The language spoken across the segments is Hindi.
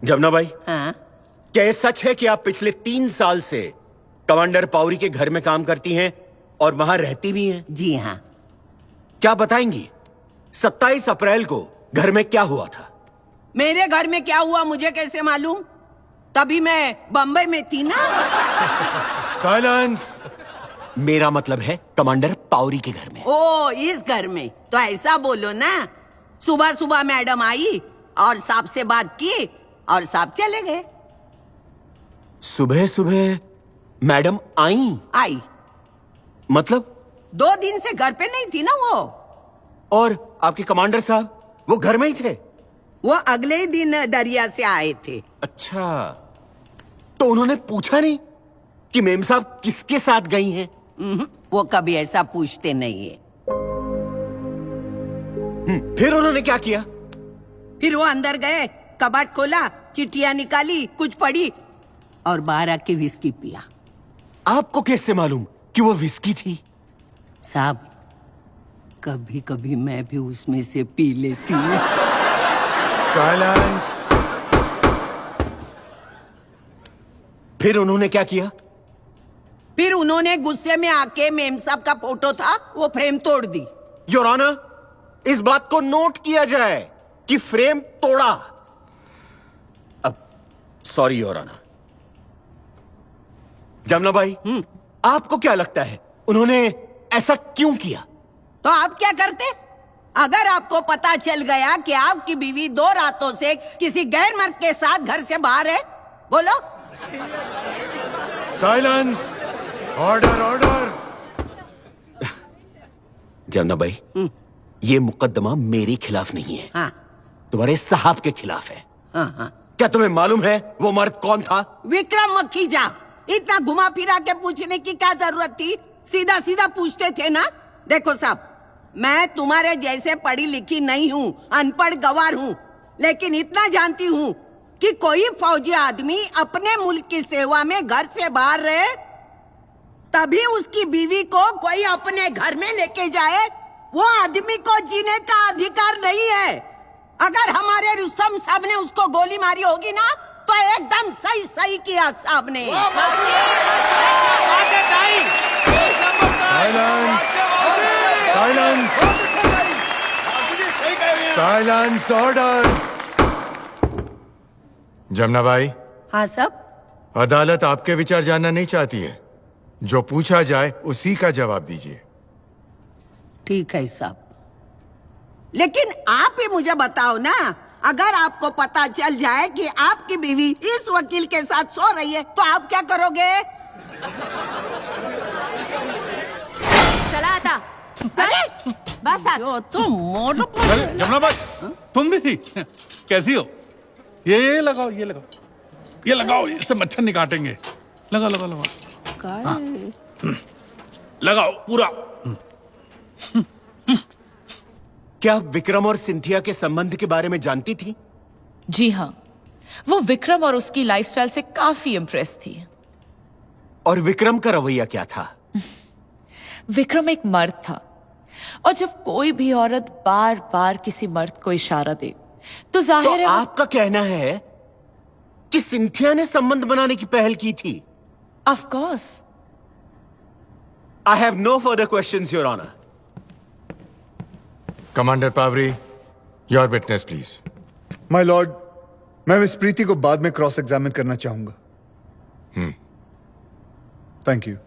जमुना भाई, हाँ? क्या ये सच है कि आप पिछले 3 साल से कमांडर पावरी के घर में काम करती हैं और वहां रहती भी हैं? जी हाँ। क्या बताएंगी 27 अप्रैल को घर में क्या हुआ था? मेरे घर में क्या हुआ मुझे कैसे मालूम? तभी मैं बम्बई में थी ना। साइलेंस। मेरा मतलब है कमांडर पावरी के घर में। ओ, इस घर में तो ऐसा बोलो ना। सुबह सुबह मैडम आई और साहब से बात की और साहब चले गए। सुबह सुबह मैडम आई मतलब? 2 दिन से घर पे नहीं थी ना वो। और आपके कमांडर साहब वो घर में ही थे? वो अगले ही दिन दरिया से आए थे। अच्छा, तो उन्होंने पूछा नहीं कि मेम साहब किसके साथ गई हैं? वो कभी ऐसा पूछते नहीं है। फिर उन्होंने क्या किया? फिर वो अंदर गए, कबाड़ खोला, चिट्ठियां निकाली, कुछ पढ़ी और बाहर आके विस्की पिया। आपको कैसे मालूम कि वो विस्की थी? साहब, कभी कभी मैं भी उसमें से पी लेती हूँ। साइलेंस। फिर उन्होंने क्या किया? फिर उन्होंने गुस्से में आके मेम साहब का फोटो था वो फ्रेम तोड़ दी। योर ऑनर, इस बात को नोट किया जाए कि फ्रेम तोड़ा। अब सॉरी योर ऑनर। जमुना भाई, आपको क्या लगता है उन्होंने ऐसा क्यों किया? तो आप क्या करते अगर आपको पता चल गया कि आपकी बीवी 2 रातों से किसी गैर मर्द के साथ घर से बाहर है? बोलो। साइलेंस। Order order. जमुना भाई, ये मुकदमा मेरे खिलाफ नहीं है। हाँ। तुम्हारे साहब के खिलाफ है। हाँ। क्या तुम्हें मालूम है वो मर्द कौन था? विक्रम मखीजा। इतना घुमा फिरा के पूछने की क्या जरूरत थी? सीधा सीधा पूछते थे ना। देखो साहब, मैं तुम्हारे जैसे पढ़ी लिखी नहीं हूँ, अनपढ़ गवार हूँ, लेकिन इतना जानती हूँ कि कोई फौजी आदमी अपने मुल्क की सेवा में घर से बाहर रहे तभी उसकी बीवी को कोई अपने घर में लेके जाए। वो आदमी को जीने का अधिकार नहीं है। अगर हमारे रुस्तम साहब ने उसको गोली मारी होगी ना तो एकदम सही सही किया साहब ने। साइलेंस। Silence order. जमुना भाई, हाँ साहब। अदालत आपके विचार जानना नहीं चाहती है। जो पूछा जाए उसी का जवाब दीजिए। ठीक है साहब, लेकिन आप ही मुझे बताओ ना, अगर आपको पता चल जाए कि आपकी बीवी इस वकील के साथ सो रही है तो आप क्या करोगे? चला आता। अरे बस अरे जमुना भाई, तुम भी कैसी हो? ये लगाओ, ये लगाओ, ये लगाओ, इससे मच्छर नहीं काटेंगे। लगाओ लगाओ लगाओ। लगाओ पूरा। क्या आप विक्रम और सिंथिया के संबंध के बारे में जानती थी? जी हाँ, वो विक्रम और उसकी लाइफस्टाइल से काफी इम्प्रेस थी। और विक्रम का रवैया क्या था? विक्रम एक मर्द था और जब कोई भी औरत बार बार किसी मर्द को इशारा दे तो जाहिर है आपका कहना है कि सिंथिया ने संबंध बनाने की पहल की थी? Of course. I have no further questions your honour. Commander Pavri, your witness please. My lord, मैं मिस प्रीति को बाद में क्रॉस एग्जामिन करना चाहूंगा। Thank you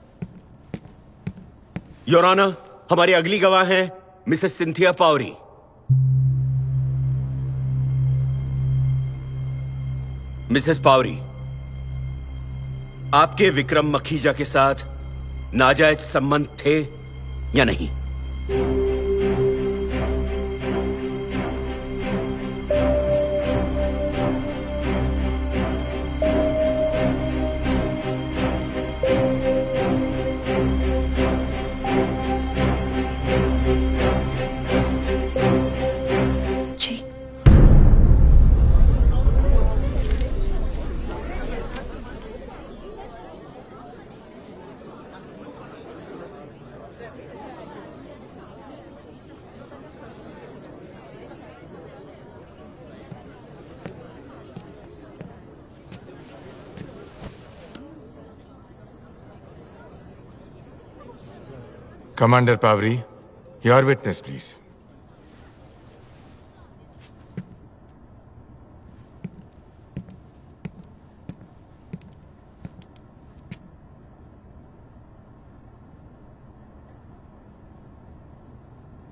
your honour. हमारी अगली गवाह हैं Mrs Cynthia Pavri. Mrs Pavri, आपके विक्रम मखीजा के साथ नाजायज संबंध थे या नहीं? Commander Pavri, your witness please.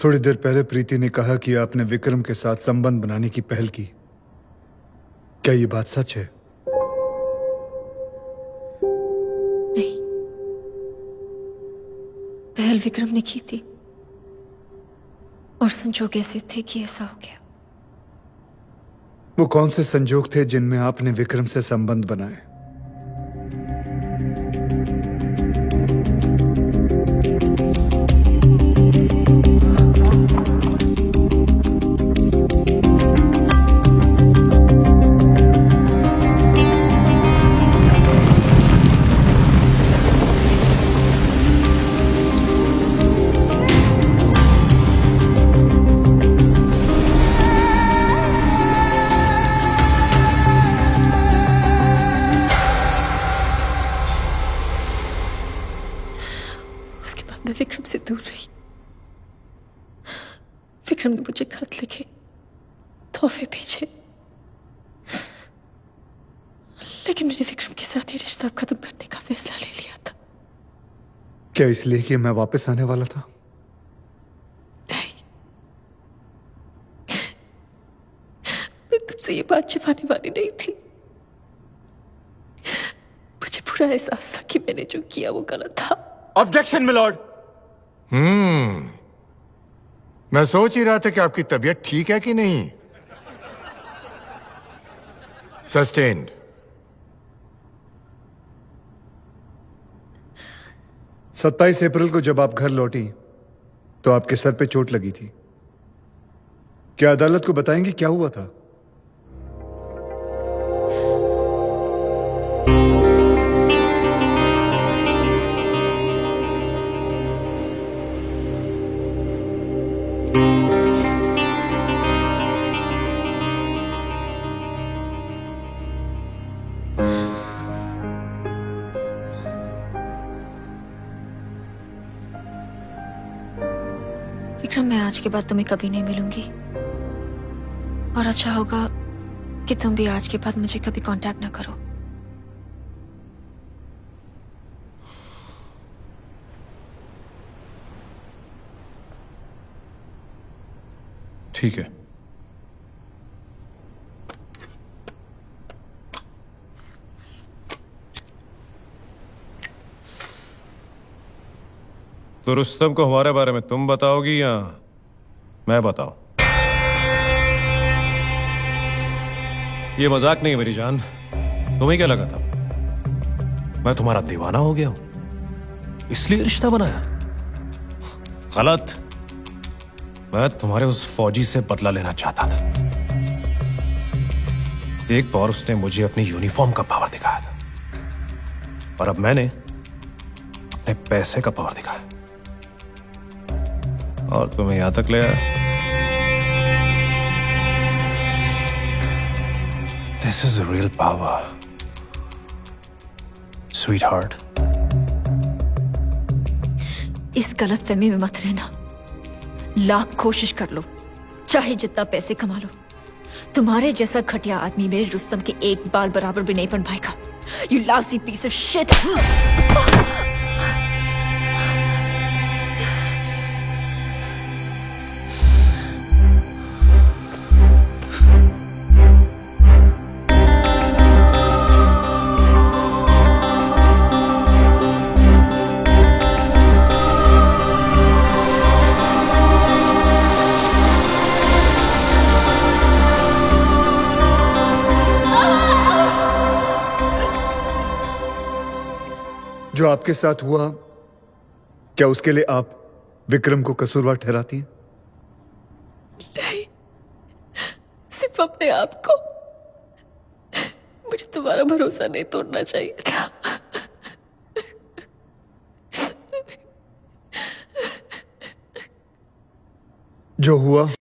थोड़ी देर पहले प्रीति ने कहा कि आपने विक्रम के साथ संबंध बनाने की पहल की। क्या ये बात सच है? नहीं, पहल विक्रम ने की थी और संजोग ऐसे थे कि ऐसा हो गया। वो कौन से संजोग थे जिनमें आपने विक्रम से संबंध बनाए? मैं विक्रम से दूर रही। विक्रम ने मुझे खत लिखे, तोहफे भेजे, लेकिन मैंने विक्रम के साथ ये रिश्ता खत्म करने का फैसला ले लिया था। क्या इसलिए कि मैं वापस आने वाला था? नहीं, मैं तुमसे ये बात छिपाने वाली नहीं थी। मुझे पूरा एहसास था कि मैंने जो किया वो गलत था। Objection milord. मैं सोच ही रहा था कि आपकी तबीयत ठीक है कि नहीं। सस्टेन्ड। सत्ताईस अप्रैल को जब आप घर लौटी तो आपके सर पे चोट लगी थी। क्या अदालत को बताएंगे क्या हुआ था? विक्रम, मैं आज के बाद तुम्हें कभी नहीं मिलूंगी और अच्छा होगा कि तुम भी आज के बाद मुझे कभी कांटेक्ट ना करो। ठीक है। तो रुस्तम को हमारे बारे में तुम बताओगी या मैं बताऊं? ये मजाक नहीं मेरी जान। तुम्हें क्या लगा था मैं तुम्हारा दीवाना हो गया हूं इसलिए रिश्ता बनाया? गलत। मैं तुम्हारे उस फौजी से बदला लेना चाहता था। एक बार उसने मुझे अपनी यूनिफॉर्म का पावर दिखाया था और अब मैंने अपने पैसे का पावर दिखाया और तुम्हें यहां तक ले आया। This is real power sweet heart. इस गलत फहमी में मत रहना। लाख कोशिश कर लो, चाहे जितना पैसे कमा लो, तुम्हारे जैसा घटिया आदमी मेरे रुस्तम के एक बाल बराबर भी नहीं बन पाएगा। You lousy piece of shit. जो आपके साथ हुआ, क्या उसके लिए आप विक्रम को कसूरवार ठहराती हैं? नहीं, सिर्फ अपने आप को। मुझे तुम्हारा भरोसा नहीं तोड़ना चाहिए था। जो हुआ